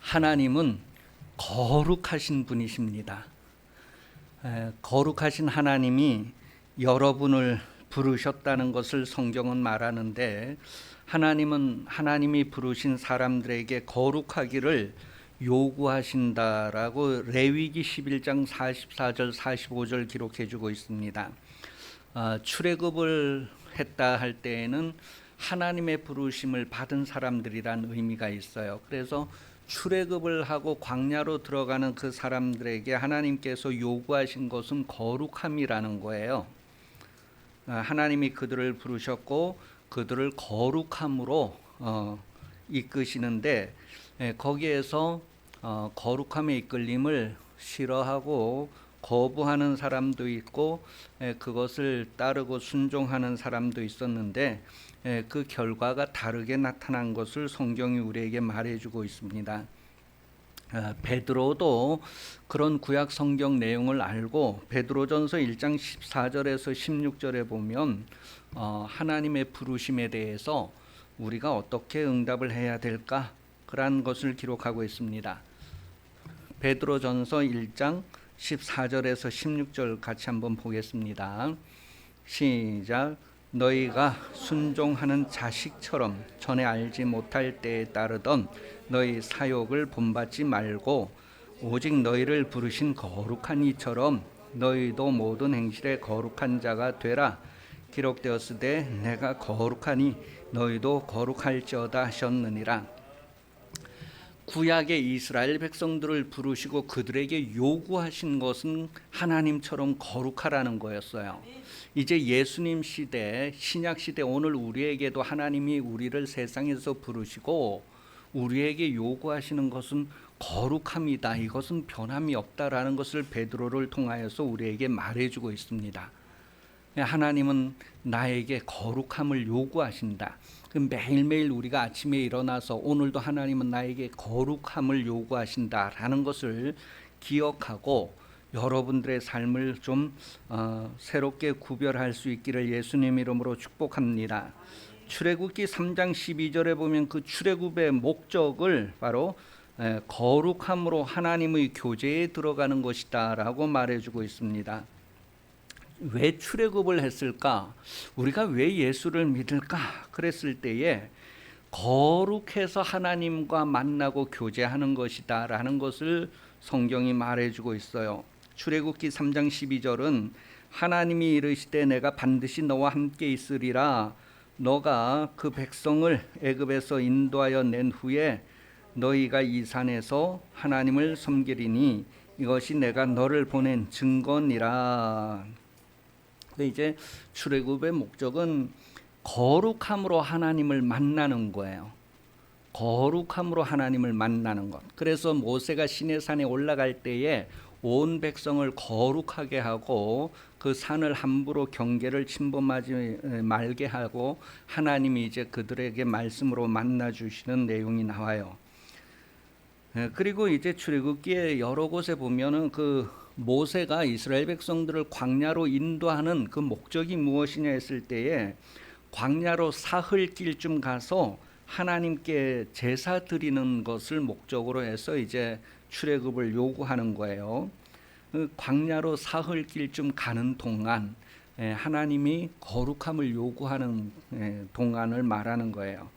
하나님은 거룩하신 분이십니다. 거룩하신 하나님이 여러분을 부르셨다는 것을 성경은 말하는데, 하나님은 하나님이 부르신 사람들에게 거룩하기를 요구하신다라고 레위기 11장 44절 45절 기록해 주고 있습니다. 출애굽을 했다 할 때에는 하나님의 부르심을 받은 사람들이란 의미가 있어요. 그래서 출애굽을 하고 광야로 들어가는 그 사람들에게 하나님께서 요구하신 것은 거룩함이라는 거예요. 하나님이 그들을 부르셨고 그들을 거룩함으로 이끄시는데, 거기에서 거룩함의 이끌림을 싫어하고 거부하는 사람도 있고 그것을 따르고 순종하는 사람도 있었는데, 그 결과가 다르게 나타난 것을 성경이 우리에게 말해주고 있습니다. 베드로도 그런 구약 성경 내용을 알고 베드로전서 1장 14절에서 16절에 보면 하나님의 부르심에 대해서 우리가 어떻게 응답을 해야 될까, 그런 것을 기록하고 있습니다. 베드로전서 1장 14절에서 16절 같이 한번 보겠습니다. 시작. 너희가 순종하는 자식처럼 전에 알지 못할 때에 따르던 너희 사욕을 본받지 말고 오직 너희를 부르신 거룩한 이처럼 너희도 모든 행실에 거룩한 자가 되라. 기록되었으되 내가 거룩하니 너희도 거룩할지어다 하셨느니라. 구약의 이스라엘 백성들을 부르시고 그들에게 요구하신 것은 하나님처럼 거룩하라는 거였어요. 이제 예수님 시대, 신약 시대, 오늘 우리에게도 하나님이 우리를 세상에서 부르시고 우리에게 요구하시는 것은 거룩함이다. 이것은 변함이 없다라는 것을 베드로를 통하여서 우리에게 말해주고 있습니다. 하나님은 나에게 거룩함을 요구하신다. 매일매일 우리가 아침에 일어나서 오늘도 하나님은 나에게 거룩함을 요구하신다라는 것을 기억하고 여러분들의 삶을 좀 새롭게 구별할 수 있기를 예수님 이름으로 축복합니다. 출애굽기 3장 12절에 보면 그 출애굽의 목적을 바로 거룩함으로 하나님의 교제에 들어가는 것이다 라고 말해주고 있습니다. 왜 출애굽을 했을까? 우리가 왜 예수를 믿을까? 그랬을 때에 거룩해서 하나님과 만나고 교제하는 것이다 라는 것을 성경이 말해주고 있어요. 출애굽기 3장 12절은 하나님이 이르시되 내가 반드시 너와 함께 있으리라. 너가 그 백성을 애굽에서 인도하여 낸 후에 너희가 이 산에서 하나님을 섬기리니 이것이 내가 너를 보낸 증거니라. 이제 출애굽의 목적은 거룩함으로 하나님을 만나는 거예요. 거룩함으로 하나님을 만나는 것. 그래서 모세가 시내산에 올라갈 때에 온 백성을 거룩하게 하고 그 산을 함부로 경계를 침범하지 말게 하고 하나님이 이제 그들에게 말씀으로 만나 주시는 내용이 나와요. 그리고 이제 출애굽기에 여러 곳에 보면은 그 모세가 이스라엘 백성들을 광야로 인도하는 그 목적이 무엇이냐 했을 때에 광야로 사흘길쯤 가서 하나님께 제사 드리는 것을 목적으로 해서 이제 출애굽을 요구하는 거예요. 광야로 사흘길쯤 가는 동안 하나님이 거룩함을 요구하는 동안을 말하는 거예요.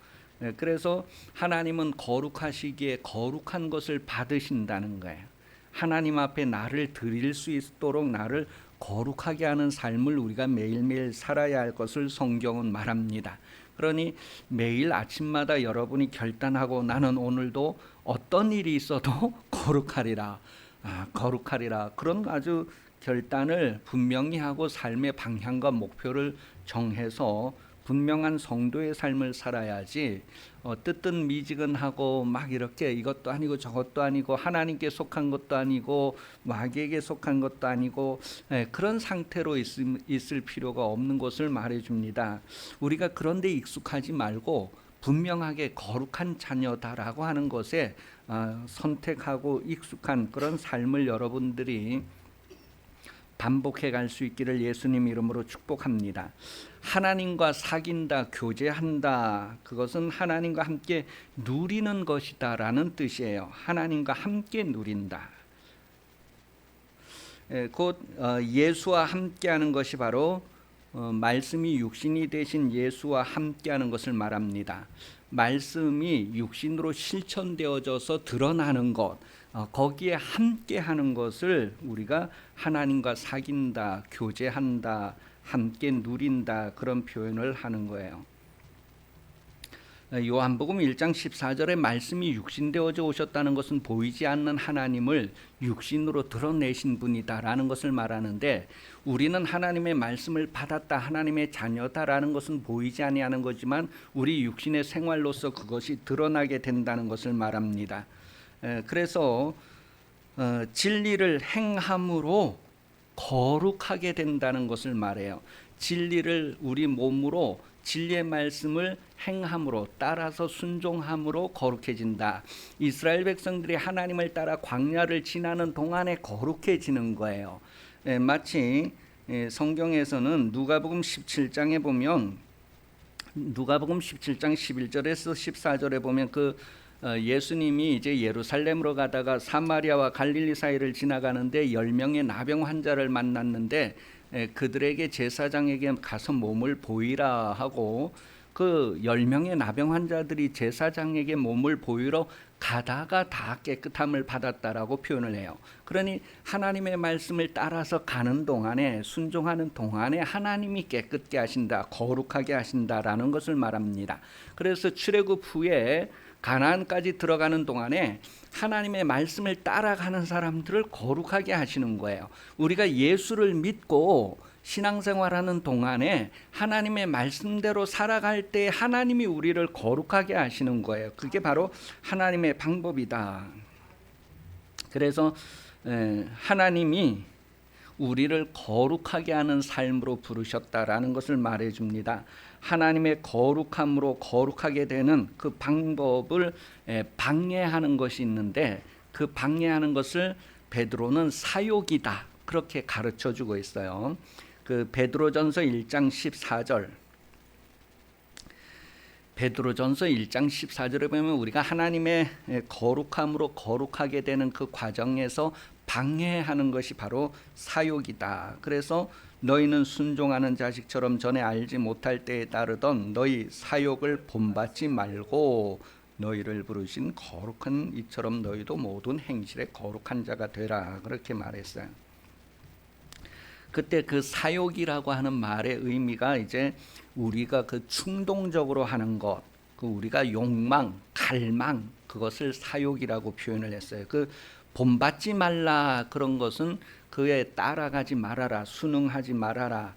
그래서 하나님은 거룩하시기에 거룩한 것을 받으신다는 거예요. 하나님 앞에 나를 드릴 수 있도록 나를 거룩하게 하는 삶을 우리가 매일매일 살아야 할 것을 성경은 말합니다. 그러니 매일 아침마다 여러분이 결단하고 나는 오늘도 어떤 일이 있어도 거룩하리라, 거룩하리라, 그런 아주 결단을 분명히 하고 삶의 방향과 목표를 정해서 분명한 성도의 삶을 살아야지 뜨뜻미지근하고 막 이렇게 이것도 아니고 저것도 아니고 하나님께 속한 것도 아니고 마귀에게 속한 것도 아니고 그런 상태로 있을 필요가 없는 것을 말해줍니다. 우리가 그런 데 익숙하지 말고 분명하게 거룩한 자녀다라고 하는 것에 선택하고 익숙한 그런 삶을 여러분들이 반복해 갈 수 있기를 예수님 이름으로 축복합니다. 하나님과 사귄다, 교제한다, 그것은 하나님과 함께 누리는 것이다 라는 뜻이에요. 하나님과 함께 누린다. 곧 예수와 함께하는 것이 바로 말씀이 육신이 되신 예수와 함께하는 것을 말합니다. 말씀이 육신으로 실천되어져서 드러나는 것, 거기에 함께하는 것을 우리가 하나님과 사귄다, 교제한다, 함께 누린다, 그런 표현을 하는 거예요. 요한복음 1장 14절에 말씀이 육신되어져 오셨다는 것은 보이지 않는 하나님을 육신으로 드러내신 분이다라는 것을 말하는데, 우리는 하나님의 말씀을 받았다, 하나님의 자녀다라는 것은 보이지 아니하는 거지만 우리 육신의 생활로서 그것이 드러나게 된다는 것을 말합니다. 그래서 진리를 행함으로 거룩하게 된다는 것을 말해요. 진리를 우리 몸으로, 진리의 말씀을 행함으로, 따라서 순종함으로 거룩해진다. 이스라엘 백성들이 하나님을 따라 광야를 지나는 동안에 거룩해지는 거예요. 마치 성경에서는 누가복음 17장에 보면, 누가복음 17장 11절에서 14절에 보면 예수님이 이제 예루살렘으로 가다가 사마리아와 갈릴리 사이를 지나가는데 10명의 나병 환자를 만났는데 그들에게 제사장에게 가서 몸을 보이라 하고, 그 10명의 나병 환자들이 제사장에게 몸을 보이러 가다가 다 깨끗함을 받았다라고 표현을 해요. 그러니 하나님의 말씀을 따라서 가는 동안에, 순종하는 동안에 하나님이 깨끗게 하신다, 거룩하게 하신다라는 것을 말합니다. 그래서 출애굽 후에 가나안까지 들어가는 동안에 하나님의 말씀을 따라가는 사람들을 거룩하게 하시는 거예요. 우리가 예수를 믿고 신앙생활하는 동안에 하나님의 말씀대로 살아갈 때 하나님이 우리를 거룩하게 하시는 거예요. 그게 바로 하나님의 방법이다. 그래서 하나님이 우리를 거룩하게 하는 삶으로 부르셨다라는 것을 말해줍니다. 하나님의 거룩함으로 거룩하게 되는 그 방법을 방해하는 것이 있는데, 그 방해하는 것을 베드로는 사욕이다, 그렇게 가르쳐주고 있어요. 그 베드로전서 1장 14절, 베드로전서 1장 14절에 보면 우리가 하나님의 거룩함으로 거룩하게 되는 그 과정에서 방해하는 것이 바로 사욕이다. 그래서 너희는 순종하는 자식처럼 전에 알지 못할 때에 따르던 너희 사욕을 본받지 말고 너희를 부르신 거룩한 이처럼 너희도 모든 행실에 거룩한 자가 되라, 그렇게 말했어요. 그때 그 사욕이라고 하는 말의 의미가 이제 우리가 그 충동적으로 하는 것, 그 우리가 욕망, 갈망, 그것을 사욕이라고 표현을 했어요. 그 본받지 말라, 그런 것은 그에 따라가지 말아라, 순응하지 말아라,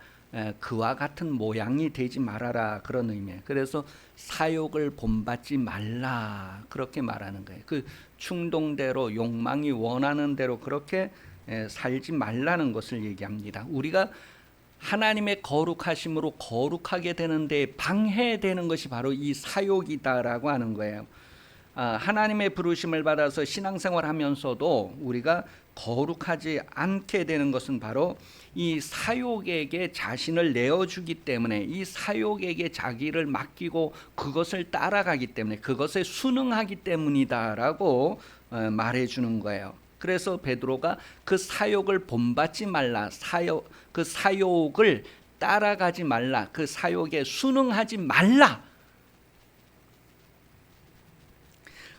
그와 같은 모양이 되지 말아라, 그런 의미예요. 그래서 사욕을 본받지 말라, 그렇게 말하는 거예요. 그 충동대로, 욕망이 원하는 대로 그렇게 살지 말라는 것을 얘기합니다. 우리가 하나님의 거룩하심으로 거룩하게 되는 데 방해되는 것이 바로 이 사욕이다라고 하는 거예요. 하나님의 부르심을 받아서 신앙생활하면서도 우리가 거룩하지 않게 되는 것은 바로 이 사욕에게 자신을 내어주기 때문에, 이 사욕에게 자기를 맡기고 그것을 따라가기 때문에, 그것에 순응하기 때문이다라고 말해주는 거예요. 그래서 베드로가 그 사욕을 본받지 말라, 그 사욕을 따라가지 말라, 그 사욕에 순응하지 말라.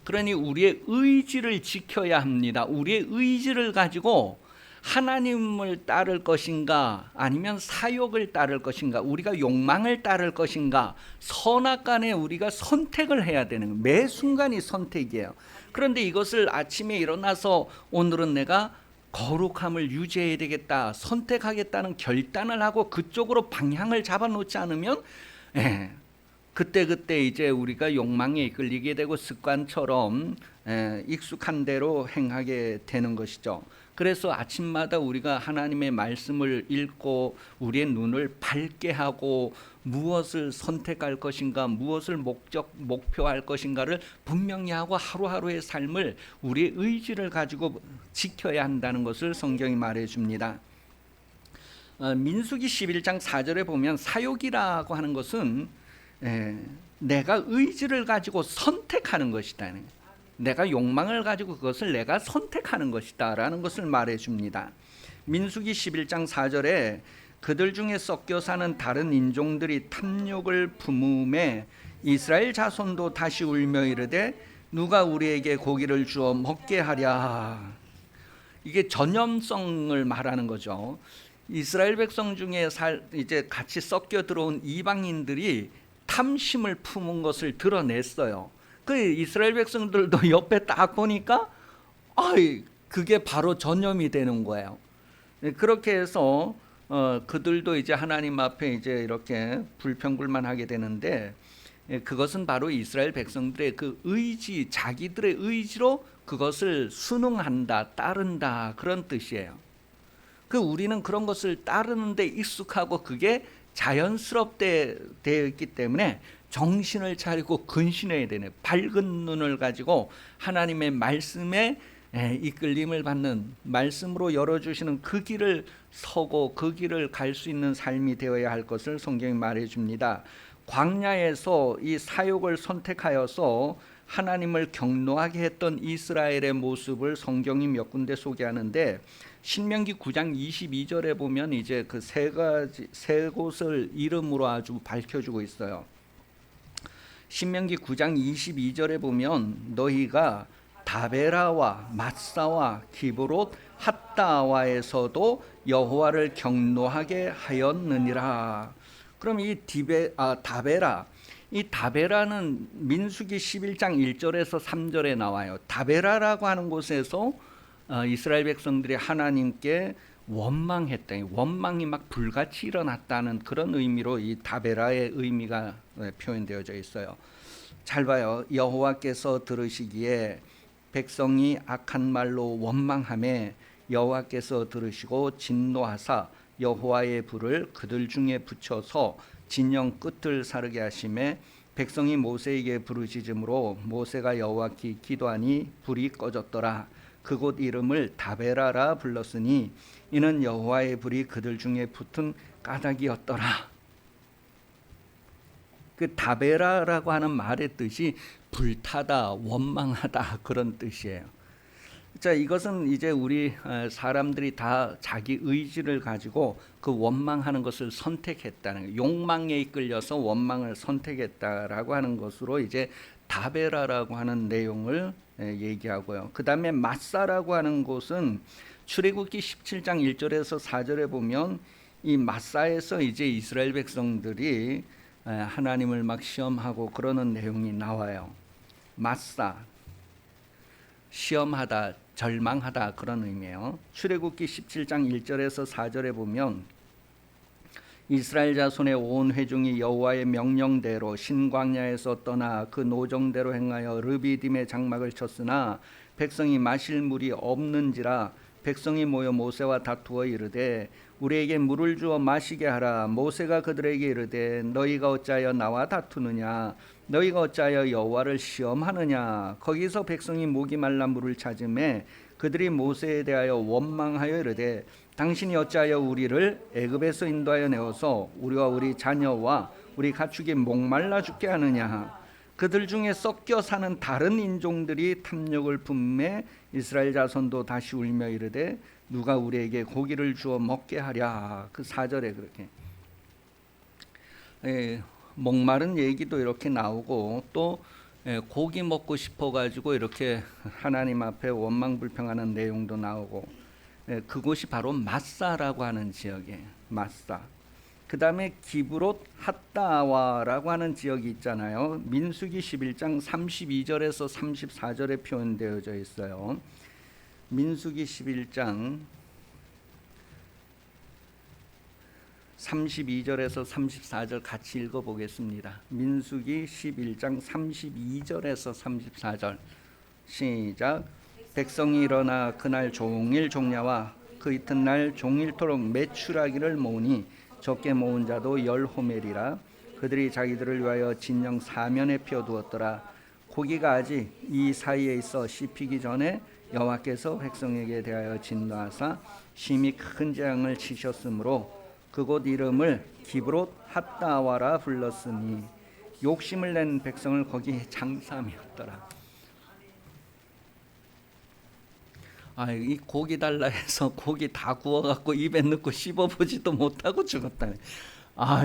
그러니 우리의 의지를 지켜야 합니다. 우리의 의지를 가지고 하나님을 따를 것인가, 아니면 사욕을 따를 것인가, 우리가 욕망을 따를 것인가, 선악간에 우리가 선택을 해야 되는 거예요. 매 순간이 선택이에요. 그런데 이것을 아침에 일어나서 오늘은 내가 거룩함을 유지해야 되겠다, 선택하겠다는 결단을 하고 그쪽으로 방향을 잡아놓지 않으면 그때 이제 우리가 욕망에 이끌리게 되고 습관처럼 익숙한 대로 행하게 되는 것이죠. 그래서 아침마다 우리가 하나님의 말씀을 읽고 우리의 눈을 밝게 하고 무엇을 선택할 것인가, 무엇을 목표할 것인가를 분명히 하고 하루하루의 삶을, 우리의 의지를 가지고 지켜야 한다는 것을 성경이 말해줍니다. 민수기 11장 4절에 보면 사욕이라고 하는 것은 내가 의지를 가지고 선택하는 것이다. 내가 욕망을 가지고 그것을 내가 선택하는 것이다 라는 것을 말해 줍니다. 민수기 11장 4절에 그들 중에 섞여 사는 다른 인종들이 탐욕을 품음에 이스라엘 자손도 다시 울며 이르되 누가 우리에게 고기를 주어 먹게 하랴. 이게 전염성을 말하는 거죠. 이스라엘 백성 중에 이제 같이 섞여 들어온 이방인들이 탐심을 품은 것을 드러냈어요. 그 이스라엘 백성들도 옆에 딱 보니까 그게 바로 전염이 되는 거예요. 그렇게 해서 그들도 이제 하나님 앞에 이제 이렇게 불평불만하게 되는데, 그것은 바로 이스라엘 백성들의 그 의지, 자기들의 의지로 그것을 순응한다, 따른다, 그런 뜻이에요. 우리는 그런 것을 따르는데 익숙하고 그게 자연스럽게 되어 있기 때문에 정신을 차리고 근신해야 되는, 밝은 눈을 가지고 하나님의 말씀에 이끌림을 받는, 말씀으로 열어주시는 그 길을 서고 그 길을 갈 수 있는 삶이 되어야 할 것을 성경이 말해줍니다. 광야에서 이 사욕을 선택하여서 하나님을 경노하게 했던 이스라엘의 모습을 성경이 몇 군데 소개하는데, 신명기 9장 22절에 보면 이제 그 세 곳을 이름으로 아주 밝혀주고 있어요. 신명기 9장 22절에 보면 너희가 다베라와 마사와 기브롯 핫다와에서도 여호와를 경노하게 하였느니라. 그럼 이 다베라, 이 다베라는 민수기 11장 1절에서 3절에 나와요. 다베라라고 하는 곳에서 이스라엘 백성들이 하나님께 원망했다, 원망이 막 불같이 일어났다는 그런 의미로 이 다베라의 의미가 표현되어져 있어요. 잘 봐요. 여호와께서 들으시기에 백성이 악한 말로 원망하매 여호와께서 들으시고 진노하사 여호와의 불을 그들 중에 붙여서 진영 끝을 사르게 하시매 백성이 모세에게 부르짖음으로 모세가 여호와께 기도하니 불이 꺼졌더라. 그곳 이름을 다베라라 불렀으니 이는 여호와의 불이 그들 중에 붙은 까닭이었더라. 그 다베라라고 하는 말의 뜻이 불타다, 원망하다, 그런 뜻이에요. 자, 이것은 이제 우리 사람들이 다 자기 의지를 가지고 그 원망하는 것을 선택했다는, 욕망에 이끌려서 원망을 선택했다라고 하는 것으로 이제 다베라라고 하는 내용을 얘기하고요. 그 다음에 마사라고 하는 곳은 출애굽기 17장 1절에서 4절에 보면 이 마사에서 이제 이스라엘 백성들이 하나님을 막 시험하고 그러는 내용이 나와요. 마사, 시험하다, 절망하다, 그런 의미예요. 출애굽기 17장 1절에서 4절에 보면 이스라엘 자손의 온 회중이 여호와의 명령대로 신광야에서 떠나 그 노정대로 행하여 르비딤의 장막을 쳤으나 백성이 마실 물이 없는지라 백성이 모여 모세와 다투어 이르되 우리에게 물을 주어 마시게 하라. 모세가 그들에게 이르되 너희가 어찌하여 나와 다투느냐? 너희가 어찌하여 여호와를 시험하느냐? 거기서 백성이 목이 말라 물을 찾음에 그들이 모세에 대하여 원망하여 이르되 당신이 어찌하여 우리를 애굽에서 인도하여 내어서 우리와 우리 자녀와 우리 가축이 목말라 죽게 하느냐? 그들 중에 섞여 사는 다른 인종들이 탐욕을 품매 이스라엘 자손도 다시 울며 이르되 누가 우리에게 고기를 주어 먹게 하랴. 그 4절에 그렇게 목마른 얘기도 이렇게 나오고 또 고기 먹고 싶어 가지고 이렇게 하나님 앞에 원망불평하는 내용도 나오고, 그곳이 바로 마사라고 하는 지역이에요. 마사. 그 다음에 기브롯 핫다와라고 하는 지역이 있잖아요. 민수기 11장 32절에서 34절에 표현되어져 있어요. 민수기 11장 32절에서 34절 같이 읽어보겠습니다. 민수기 11장 32절에서 34절 시작. 백성이 일어나 그날 종일 종야와 그 이튿날 종일토록 매출하기를 모으니 적게 모은 자도 10호멜이라. 그들이 자기들을 위하여 진영 사면에 피워두었더라. 고기가 아직 이 사이에 있어 씹히기 전에 여호와께서 백성에게 대하여 진노하사 심히 큰 재앙을 치셨으므로 그곳 이름을 기브롯 핫다와라 불렀으니 욕심을 낸 백성을 거기 장사하였더라. 이 고기 달라 해서 고기 다 구워갖고 입에 넣고 씹어보지도 못하고 죽었다네.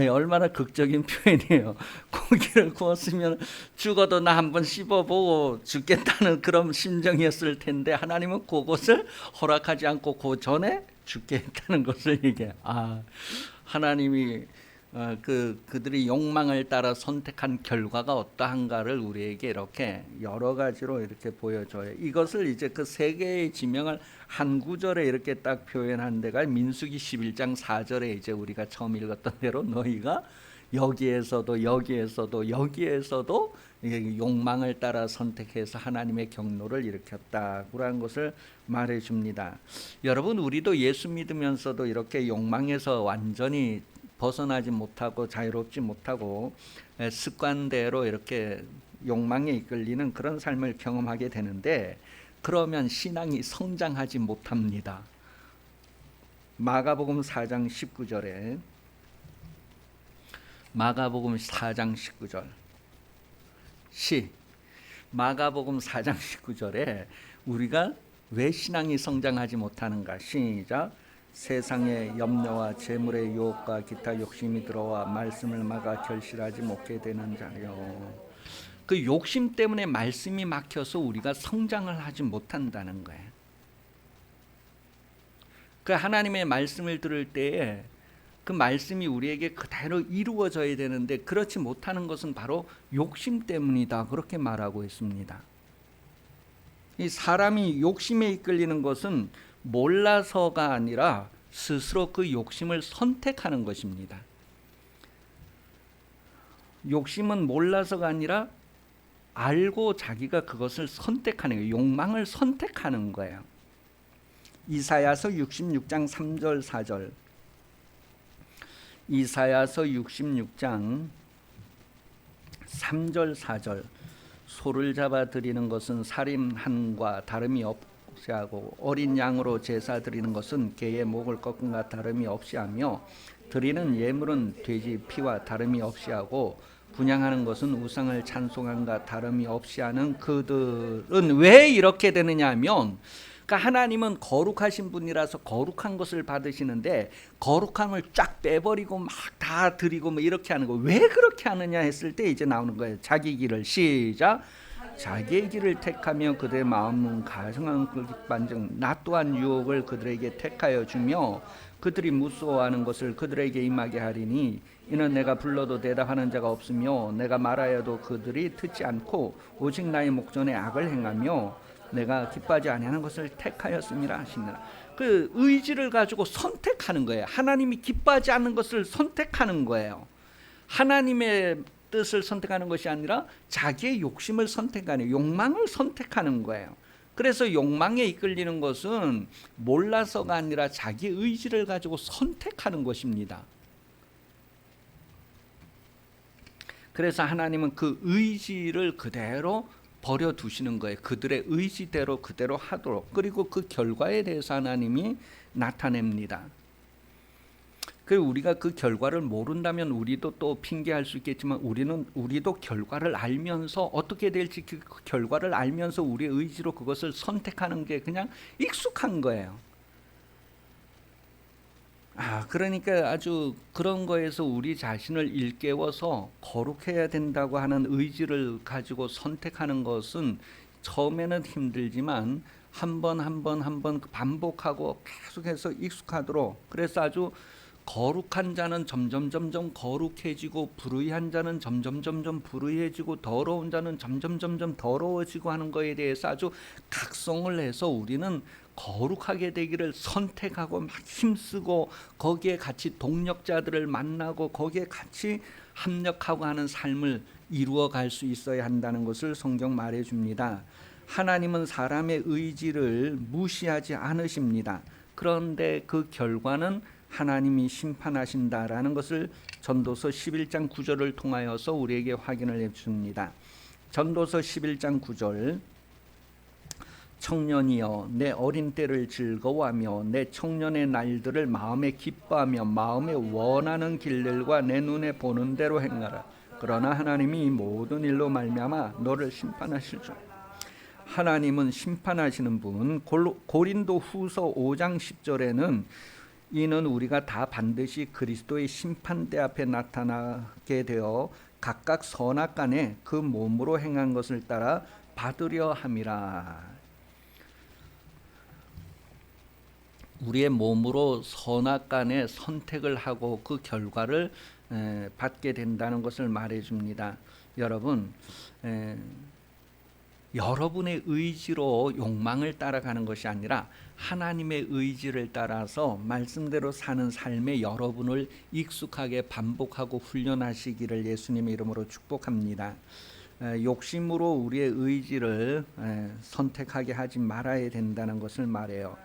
얼마나 극적인 표현이에요. 고기를 구웠으면 죽어도 나 한번 씹어보고 죽겠다는 그런 심정이었을 텐데 하나님은 그것을 허락하지 않고 그 전에 죽게 했다는 것을 얘기해요. 하나님이 그들이 욕망을 따라 선택한 결과가 어떠한가를 우리에게 이렇게 여러 가지로 이렇게 보여줘요. 이것을 이제 그 세 개의 지명을 한 구절에 이렇게 딱 표현한 데가 민수기 11장 4절에 이제 우리가 처음 읽었던 대로 너희가 여기에서도 욕망을 따라 선택해서 하나님의 경로를 일으켰다라는 것을 말해줍니다. 여러분, 우리도 예수 믿으면서도 이렇게 욕망에서 완전히 벗어나지 못하고 자유롭지 못하고 습관대로 이렇게 욕망에 이끌리는 그런 삶을 경험하게 되는데, 그러면 신앙이 성장하지 못합니다. 마가복음 4장 19절에 마가복음 4장 19절 마가복음 4장 19절에 우리가 왜 신앙이 성장하지 못하는가? 시작. 세상의 염려와 재물의 유혹과 기타 욕심이 들어와 말씀을 막아 결실하지 못게 되는 자요. 그 욕심 때문에 말씀이 막혀서 우리가 성장을 하지 못한다는 거예요. 그 하나님의 말씀을 들을 때에 그 말씀이 우리에게 그대로 이루어져야 되는데 그렇지 못하는 것은 바로 욕심 때문이다, 그렇게 말하고 있습니다. 이 사람이 욕심에 이끌리는 것은 몰라서가 아니라 스스로 그 욕심을 선택하는 것입니다. 욕심은 몰라서가 아니라 알고 자기가 그것을 선택하는 거예요. 욕망을 선택하는 거예요. 이사야서 66장 3절 4절. 이사야서 66장 3절 4절. 소를 잡아 드리는 것은 살인함과 다름이 없이 하고 어린 양으로 제사 드리는 것은 개의 목을 꺾음과 다름이 없이 하며 드리는 예물은 돼지 피와 다름이 없이 하고 분향하는 것은 우상을 찬송함과 다름이 없이 하는 그들은 왜 이렇게 되느냐 하면, 그러니까 하나님은 거룩하신 분이라서 거룩한 것을 받으시는데 거룩함을 쫙 빼버리고 막 다 드리고 뭐 이렇게 하는 거, 왜 그렇게 하느냐 했을 때 이제 나오는 거예요. 자기 길을 시작. 자기의 길을 택하며 그들의 마음은 가증한 반증 나 또한 유혹을 그들에게 택하여 주며 그들이 무서워하는 것을 그들에게 임하게 하리니 이는 내가 불러도 대답하는 자가 없으며 내가 말하여도 그들이 듣지 않고 오직 나의 목전에 악을 행하며 내가 기뻐하지 아니하는 것을 택하였음이라 하시느라. 그 의지를 가지고 선택하는 거예요. 하나님이 기뻐하지 않는 것을 선택하는 거예요. 하나님의 뜻을 선택하는 것이 아니라 자기의 욕심을 선택하는, 욕망을 선택하는 거예요. 그래서 욕망에 이끌리는 것은 몰라서가 아니라 자기 의지를 가지고 선택하는 것입니다. 그래서 하나님은 그 의지를 그대로 버려두시는 거예요. 그들의 의지대로 그대로 하도록. 그리고 그 결과에 대해서 하나님이 나타냅니다. 그리고 우리가 그 결과를 모른다면 우리도 또 핑계할 수 있겠지만 우리도 결과를 알면서 어떻게 될지 그 결과를 알면서 우리의 의지로 그것을 선택하는 게 그냥 익숙한 거예요. 그러니까 아주 그런 거에서 우리 자신을 일깨워서 거룩해야 된다고 하는 의지를 가지고 선택하는 것은 처음에는 힘들지만 한 번 반복하고 계속해서 익숙하도록, 그래서 아주 거룩한 자는 점점 거룩해지고 불의한 자는 점점 불의해지고 더러운 자는 점점 더러워지고 하는 것에 대해서 아주 각성을 해서 우리는 거룩하게 되기를 선택하고 막 힘쓰고 거기에 같이 동력자들을 만나고 거기에 같이 합력하고 하는 삶을 이루어 갈 수 있어야 한다는 것을 성경 말해줍니다. 하나님은 사람의 의지를 무시하지 않으십니다. 그런데 그 결과는 하나님이 심판하신다라는 것을 전도서 11장 9절을 통하여서 우리에게 확인을 해줍니다. 전도서 11장 9절 청년이여 내 어린 때를 즐거워하며 내 청년의 날들을 마음에 기뻐하며 마음에 원하는 길들과 내 눈에 보는 대로 행하라. 그러나 하나님이 이 모든 일로 말미암아 너를 심판하실 줄. 하나님은 심판하시는 분. 고린도 후서 5장 10절에는 이는 우리가 다 반드시 그리스도의 심판대 앞에 나타나게 되어 각각 선악간에 그 몸으로 행한 것을 따라 받으려 함이라. 우리의 몸으로 선악간에 선택을 하고 그 결과를 받게 된다는 것을 말해줍니다. 여러분, 여러분의 의지로 욕망을 따라가는 것이 아니라 하나님의 의지를 따라서 말씀대로 사는 삶에 여러분을 익숙하게 반복하고 훈련하시기를 예수님의 이름으로 축복합니다. 욕심으로 우리의 의지를 선택하게 하지 말아야 된다는 것을 말해요.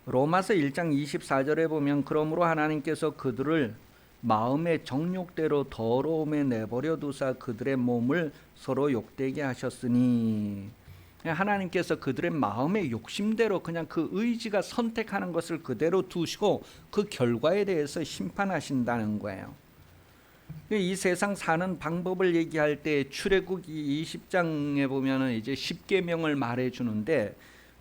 로마서 1장 24절에 보면 그러므로 하나님께서 그들을 마음의 정욕대로 더러움에 내버려 두사 그들의 몸을 서로 욕되게 하셨으니, 하나님께서 그들의 마음의 욕심대로 그냥 그 의지가 선택하는 것을 그대로 두시고 그 결과에 대해서 심판하신다는 거예요. 이 세상 사는 방법을 얘기할 때 출애굽기 20장에 보면은 이제 10계명을 말해 주는데,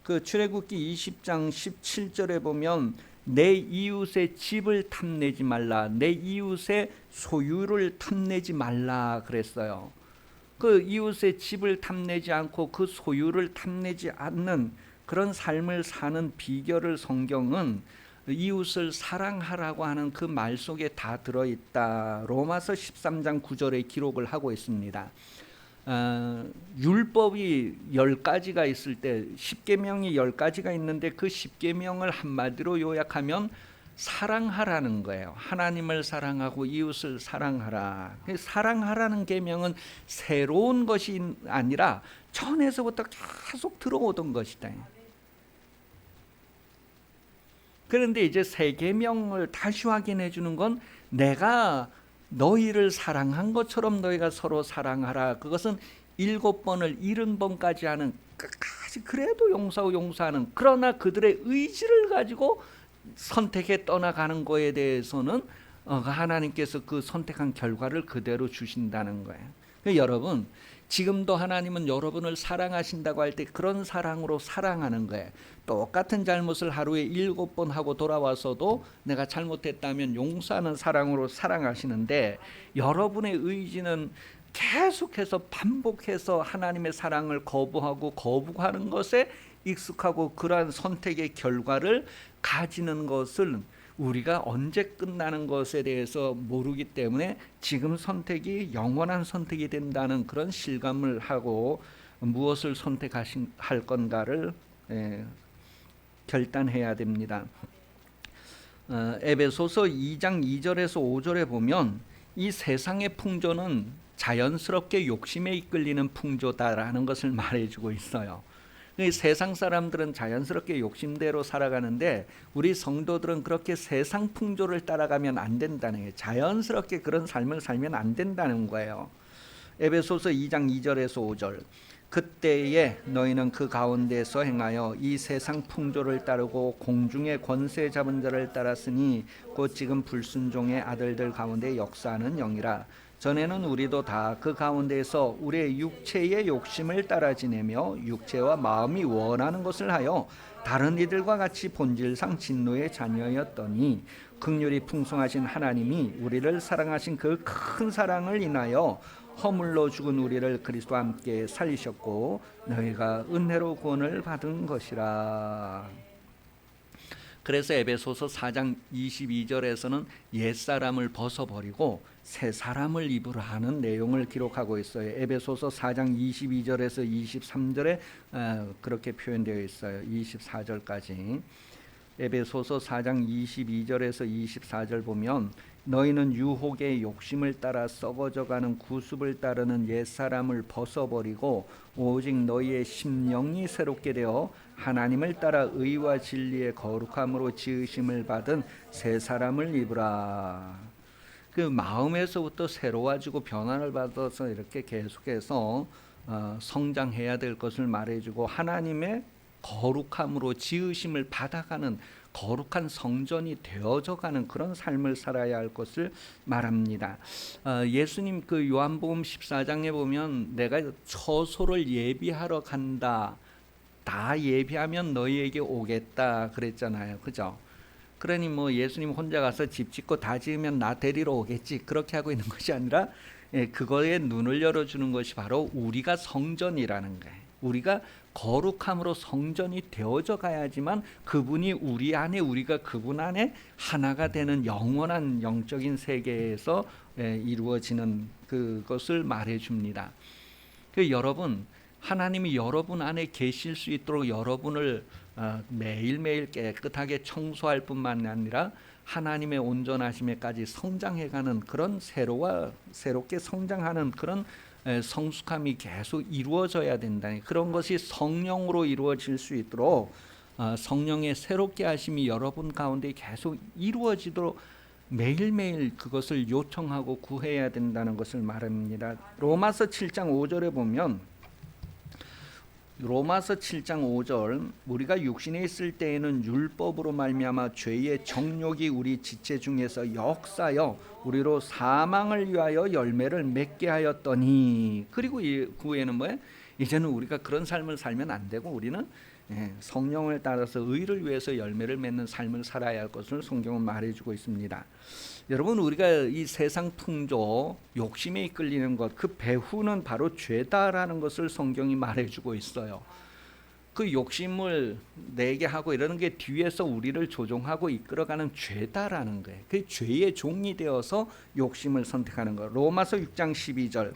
그 출애굽기 20장 17절에 보면 내 이웃의 집을 탐내지 말라, 내 이웃의 소유를 탐내지 말라 그랬어요. 그 이웃의 집을 탐내지 않고 그 소유를 탐내지 않는 그런 삶을 사는 비결을 성경은 이웃을 사랑하라고 하는 그 말 속에 다 들어있다. 로마서 13장 9절에 기록을 하고 있습니다. 율법이 10가지가 있을 때 10계명이 10가지가 있는데 그 10계명을 한마디로 요약하면 사랑하라는 거예요. 하나님을 사랑하고 이웃을 사랑하라. 사랑하라는 계명은 새로운 것이 아니라 전에서부터 계속 들어오던 것이다. 그런데 이제 새 계명을 다시 확인해 주는 건 내가 너희를 사랑한 것처럼 너희가 서로 사랑하라. 그것은 7번을 70번까지 하는 끝까지 그래도 용서하는, 그러나 그들의 의지를 가지고 선택해 떠나가는 거에 대해서는 하나님께서 그 선택한 결과를 그대로 주신다는 거예요. 여러분, 지금도 하나님은 여러분을 사랑하신다고 할 때 그런 사랑으로 사랑하는 거예요. 똑같은 잘못을 하루에 7번 하고 돌아와서도 내가 잘못했다면 용서하는 사랑으로 사랑하시는데, 여러분의 의지는 계속해서 반복해서 하나님의 사랑을 거부하는 것에 익숙하고 그러한 선택의 결과를 가지는 것을 우리가 언제 끝나는 것에 대해서 모르기 때문에 지금 선택이 영원한 선택이 된다는 그런 실감을 하고 무엇을 선택할 건가를 결단해야 됩니다. 에베소서 2장 2절에서 5절에 보면 이 세상의 풍조는 자연스럽게 욕심에 이끌리는 풍조다라는 것을 말해주고 있어요. 세상 사람들은 자연스럽게 욕심대로 살아가는데 우리 성도들은 그렇게 세상 풍조를 따라가면 안 된다는 거예요. 자연스럽게 그런 삶을 살면 안 된다는 거예요. 에베소서 2장 2절에서 5절. 그때에 너희는 그 가운데서 행하여 이 세상 풍조를 따르고 공중의 권세 잡은 자를 따랐으니 곧 지금 불순종의 아들들 가운데 역사하는 영이라. 전에는 우리도 다 그 가운데서 우리의 육체의 욕심을 따라 지내며 육체와 마음이 원하는 것을 하여 다른 이들과 같이 본질상 진노의 자녀였더니 긍휼이 풍성하신 하나님이 우리를 사랑하신 그 큰 사랑을 인하여 허물로 죽은 우리를 그리스도와 함께 살리셨고 너희가 은혜로 구원을 받은 것이라. 그래서 에베소서 4장 22절에서는 옛사람을 벗어버리고 새 사람을 입으라 하는 내용을 기록하고 있어요. 에베소서 4장 22절에서 23절에 그렇게 표현되어 있어요. 24절까지. 에베소서 4장 22절에서 24절 보면 너희는 유혹의 욕심을 따라 썩어져가는 구습을 따르는 옛사람을 벗어버리고 오직 너희의 심령이 새롭게 되어 하나님을 따라 의와 진리의 거룩함으로 지으심을 받은 새 사람을 입으라. 그 마음에서부터 새로워지고 변화를 받아서 이렇게 계속해서 성장해야 될 것을 말해주고 하나님의 거룩함으로 지으심을 받아가는 거룩한 성전이 되어져가는 그런 삶을 살아야 할 것을 말합니다. 예수님 그 요한복음 14장에 보면 내가 처소를 예비하러 간다. 다 예비하면 너희에게 오겠다 그랬잖아요. 그죠? 그러니 뭐 예수님 혼자 가서 집 짓고 다 지으면 나 데리러 오겠지 그렇게 하고 있는 것이 아니라 그거에 눈을 열어주는 것이 바로 우리가 성전이라는 거예요. 우리가 거룩함으로 성전이 되어져 가야지만 그분이 우리 안에 우리가 그분 안에 하나가 되는 영원한 영적인 세계에서 이루어지는 그것을 말해줍니다. 여러분 하나님이 여러분 안에 계실 수 있도록 여러분을 매일매일 깨끗하게 청소할 뿐만 아니라 하나님의 온전하심에까지 성장해가는 그런 새롭게 성장하는 그런 성숙함이 계속 이루어져야 된다. 그런 것이 성령으로 이루어질 수 있도록 성령의 새롭게 하심이 여러분 가운데 계속 이루어지도록 매일매일 그것을 요청하고 구해야 된다는 것을 말합니다. 로마서 7장 5절에 보면 로마서 7장 5절 우리가 육신에 있을 때에는 율법으로 말미암아 죄의 정욕이 우리 지체 중에서 역사여 우리로 사망을 위하여 열매를 맺게 하였더니 그리고 이 후에는 뭐예요? 이제는 우리가 그런 삶을 살면 안 되고 우리는 성령을 따라서 의를 위해서 열매를 맺는 삶을 살아야 할 것을 성경은 말해주고 있습니다. 여러분 우리가 이 세상 풍조 욕심에 이끌리는 것 그 배후는 바로 죄다라는 것을 성경이 말해주고 있어요. 그 욕심을 내게 하고 이러는 게 뒤에서 우리를 조종하고 이끌어가는 죄다라는 거예요. 그 죄의 종이 되어서 욕심을 선택하는 거. 로마서 6장 12절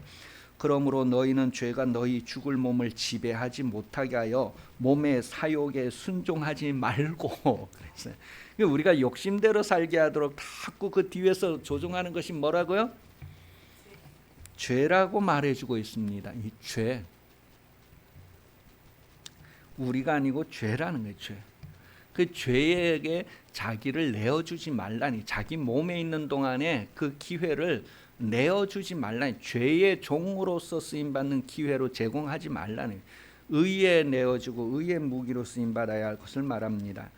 그러므로 너희는 죄가 너희 죽을 몸을 지배하지 못하게 하여 몸의 사욕에 순종하지 말고 그랬어요. 우리가 욕심대로 살게 하도록 자꾸 그 뒤에서 조종하는 것이 뭐라고요? 죄라고 말해주고 있습니다. 이 죄 우리가 아니고 죄라는 거예요. 죄. 그 죄에게 자기를 내어주지 말라니 자기 몸에 있는 동안에 그 기회를 내어주지 말라니 죄의 종으로서 쓰임받는 기회로 제공하지 말라니 의에 내어주고 의의 무기로 쓰임받아야 할 것을 말합니다.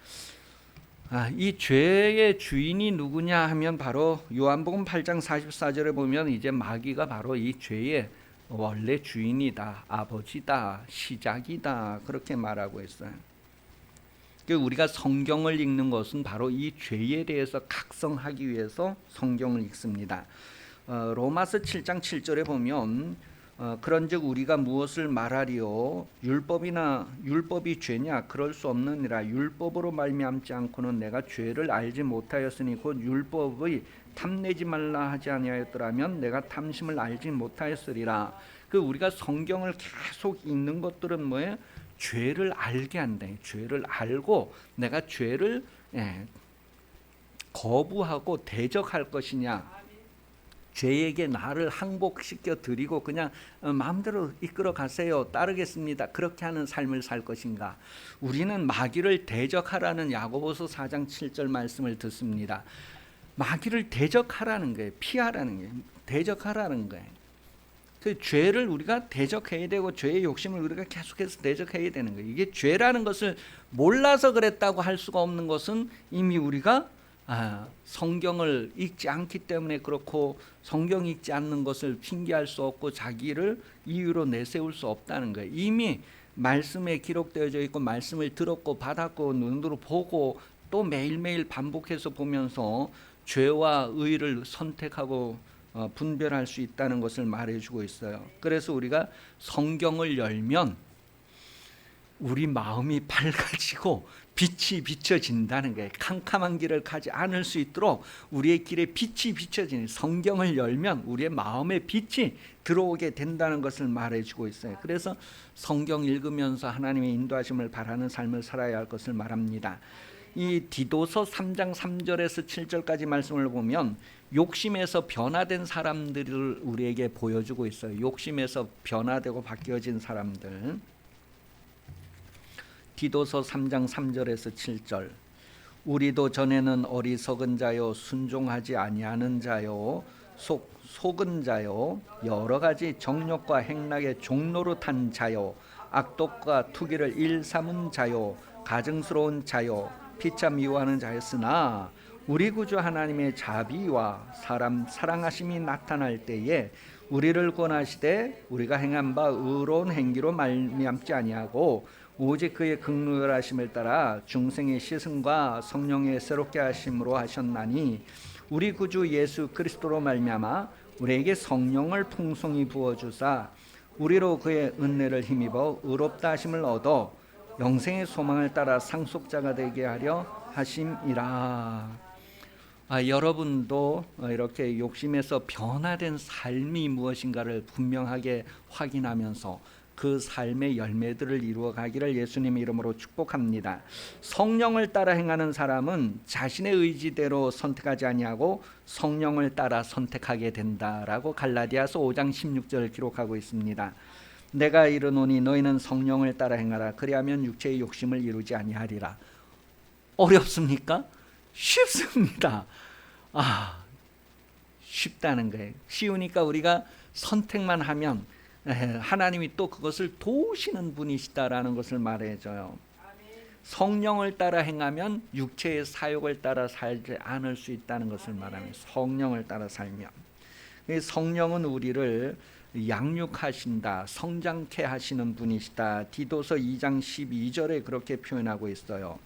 이 죄의 주인이 누구냐 하면 바로 요한복음 8장 44절에 보면 이제 마귀가 바로 이 죄의 원래 주인이다, 아버지다, 시작이다 그렇게 말하고 있어요. 우리가 성경을 읽는 것은 바로 이 죄에 대해서 각성하기 위해서 성경을 읽습니다. 로마서 7장 7절에 보면 그런즉 우리가 무엇을 말하리요 율법이 죄냐 그럴 수 없느니라 율법으로 말미암지 않고는 내가 죄를 알지 못하였으니 곧 율법의 탐내지 말라 하지 아니하였더라면 내가 탐심을 알지 못하였으리라. 우리가 성경을 계속 읽는 것들은 뭐예요? 죄를 알게 한다. 죄를 알고 내가 죄를 거부하고 대적할 것이냐 죄에게 나를 항복시켜 드리고 그냥 마음대로 이끌어 가세요 따르겠습니다 그렇게 하는 삶을 살 것인가. 우리는 마귀를 대적하라는 야고보서 4장 7절 말씀을 듣습니다. 마귀를 대적하라는 거예요. 피하라는 거예요. 대적하라는 거예요. 그 죄를 우리가 대적해야 되고 죄의 욕심을 우리가 계속해서 대적해야 되는 거예요. 이게 죄라는 것을 몰라서 그랬다고 할 수가 없는 것은 이미 우리가 성경을 읽지 않기 때문에 그렇고 성경 읽지 않는 것을 핑계할 수 없고 자기를 이유로 내세울 수 없다는 거예요. 이미 말씀에 기록되어져 있고 말씀을 들었고 받았고 눈으로 보고 또 매일매일 반복해서 보면서 죄와 의를 선택하고 분별할 수 있다는 것을 말해주고 있어요. 그래서 우리가 성경을 열면 우리 마음이 밝아지고 빛이 비춰진다는 거예요. 캄캄한 길을 가지 않을 수 있도록 우리의 길에 빛이 비춰지는 성경을 열면 우리의 마음에 빛이 들어오게 된다는 것을 말해주고 있어요. 그래서 성경 읽으면서 하나님의 인도하심을 바라는 삶을 살아야 할 것을 말합니다. 이 디도서 3장 3절에서 7절까지 말씀을 보면 욕심에서 변화된 사람들을 우리에게 보여주고 있어요. 욕심에서 변화되고 바뀌어진 사람들. 디도서 3장 3절에서 7절 우리도 전에는 어리석은 자요 순종하지 아니하는 자요 속은 자요 여러 가지 정욕과 행락의 종노릇한 자요 악독과 투기를 일삼은 자요 가증스러운 자요 피차 미워하는 자였으나 우리 구주 하나님의 자비와 사람 사랑하심이 나타날 때에 우리를 구원하시되 우리가 행한 바 의로운 행기로 말미암지 아니하고 오직 그의 긍휼하심을 따라 중생의 시승과 성령의 새롭게 하심으로 하셨나니 우리 구주 예수 그리스도로 말미암아 우리에게 성령을 풍성히 부어 주사 우리로 그의 은혜를 힘입어 의롭다 하심을 얻어 영생의 소망을 따라 상속자가 되게 하려 하심이라. 여러분도 이렇게 욕심에서 변화된 삶이 무엇인가를 분명하게 확인하면서 그 삶의 열매들을 이루어 가기를 예수님의 이름으로 축복합니다. 성령을 따라 행하는 사람은 자신의 의지대로 선택하지 아니하고 성령을 따라 선택하게 된다라고 갈라디아서 5장 16절을 기록하고 있습니다. 내가 이르노니 너희는 성령을 따라 행하라. 그리하면 육체의 욕심을 이루지 아니하리라. 어렵습니까? 쉽습니다. 쉽다는 거예요. 쉬우니까 우리가 선택만 하면 하나님이 또 그것을 도우시는 분이시다라는 것을 말해줘요. 성령을 따라 행하면 육체의 사욕을 따라 살지 않을 수 있다는 것을 말합니다. 성령을 따라 살면. 성령은 우리를 양육하신다, 성장케 하시는 분이시다. 디도서 2장 12절에 그렇게 표현하고 있어요.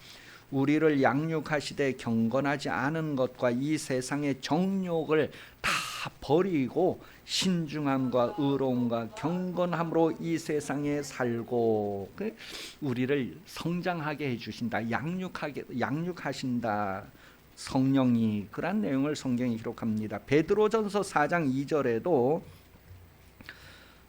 우리를 양육하시되 경건하지 않은 것과 이 세상의 정욕을 다 버리고 신중함과 의로움과 경건함으로 이 세상에 살고 우리를 성장하게 해주신다, 양육하신다. 성령이 그런 내용을 성경이 기록합니다. 베드로전서 4장 2절에도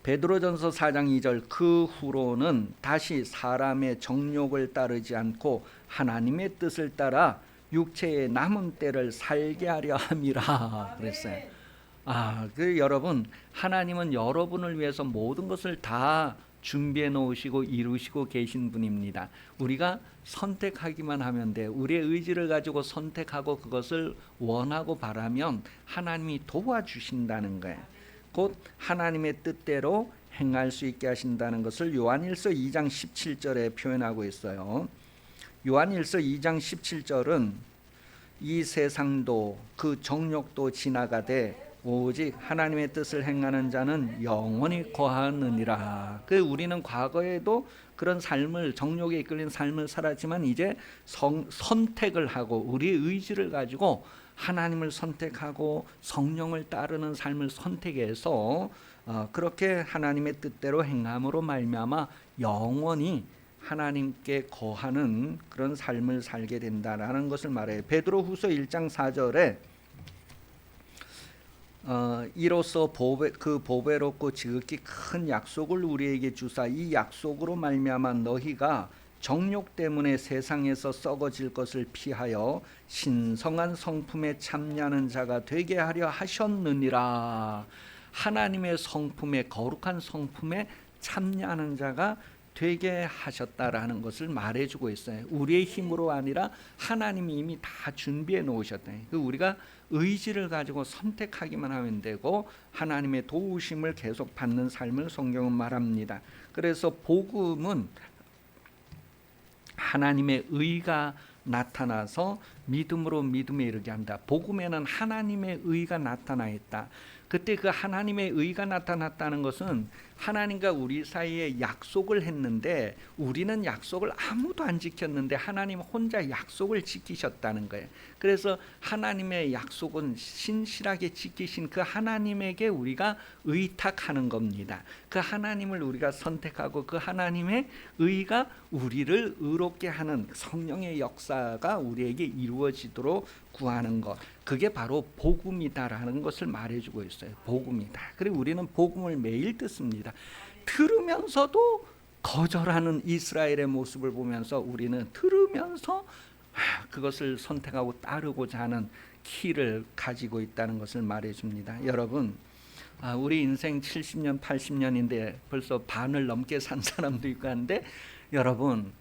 베드로전서 4장 2절 그 후로는 다시 사람의 정욕을 따르지 않고 하나님의 뜻을 따라 육체의 남은 때를 살게 하려 함이라 그랬어요. 여러분, 하나님은 여러분을 위해서 모든 것을 다 준비해 놓으시고 이루시고 계신 분입니다. 우리가 선택하기만 하면 돼. 우리의 의지를 가지고 선택하고 그것을 원하고 바라면 하나님이 도와주신다는 거예요. 곧 하나님의 뜻대로 행할 수 있게 하신다는 것을 요한일서 2장 17절에 표현하고 있어요. 요한일서 2장 17절은 이 세상도 그 정욕도 지나가되 오직 하나님의 뜻을 행하는 자는 영원히 거하느니라. 우리는 과거에도 그런 삶을, 정욕에 이끌린 삶을 살았지만 이제 선택을 하고 우리의 의지를 가지고 하나님을 선택하고 성령을 따르는 삶을 선택해서 그렇게 하나님의 뜻대로 행함으로 말미암아 영원히 하나님께 거하는 그런 삶을 살게 된다라는 것을 말해요. 베드로후서 1장 4절에 이로써 그 보배롭고 지극히 큰 약속을 우리에게 주사 이 약속으로 말미암아 너희가 정욕 때문에 세상에서 썩어질 것을 피하여 신성한 성품에 참여하는 자가 되게 하려 하셨느니라. 하나님의 성품에, 거룩한 성품에 참여하는 자가 되게 하셨다라는 것을 말해주고 있어요. 우리의 힘으로 아니라 하나님이 이미 다 준비해 놓으셨다. 우리가 의지를 가지고 선택하기만 하면 되고 하나님의 도우심을 계속 받는 삶을 성경은 말합니다. 그래서 복음은 하나님의 의가 나타나서 믿음으로 믿음에 이르게 합니다. 복음에는 하나님의 의가 나타나 있다. 그때 그 하나님의 의가 나타났다는 것은 하나님과 우리 사이에 약속을 했는데 우리는 약속을 아무도 안 지켰는데 하나님 혼자 약속을 지키셨다는 거예요. 그래서 하나님의 약속은 신실하게 지키신 그 하나님에게 우리가 의탁하는 겁니다. 그 하나님을 우리가 선택하고 그 하나님의 의가 우리를 의롭게 하는 성령의 역사가 우리에게 이루어지도록 구하는 것, 그게 바로 복음이다라는 것을 말해주고 있어요. 복음이다. 그리고 우리는 복음을 매일 듣습니다. 들으면서도 거절하는 이스라엘의 모습을 보면서 우리는 들으면서 그것을 선택하고 따르고자 하는 키를 가지고 있다는 것을 말해줍니다. 여러분, 우리 인생 70년, 80년인데 벌써 반을 넘게 산 사람도 있고 한데 여러분,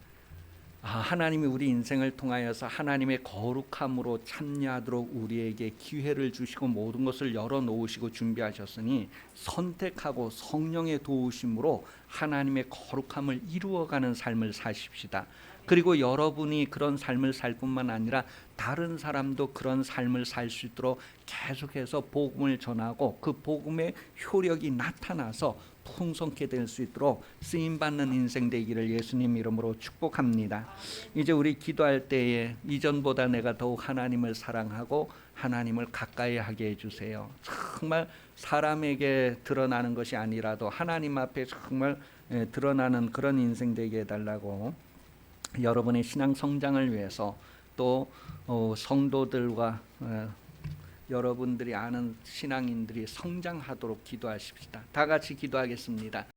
하나님이 우리 인생을 통하여서 하나님의 거룩함으로 참여하도록 우리에게 기회를 주시고 모든 것을 열어놓으시고 준비하셨으니 선택하고 성령의 도우심으로 하나님의 거룩함을 이루어가는 삶을 사십시다. 그리고 여러분이 그런 삶을 살 뿐만 아니라 다른 사람도 그런 삶을 살 수 있도록 계속해서 복음을 전하고 그 복음의 효력이 나타나서 풍성케 될 수 있도록 쓰임받는 인생 되기를 예수님 이름으로 축복합니다. 이제 우리 기도할 때에 이전보다 내가 더욱 하나님을 사랑하고 하나님을 가까이 하게 해주세요. 정말 사람에게 드러나는 것이 아니라도 하나님 앞에 정말 드러나는 그런 인생 되게 해달라고, 여러분의 신앙 성장을 위해서 또 성도들과 여러분들이 아는 신앙인들이 성장하도록 기도하십시다. 다 같이 기도하겠습니다.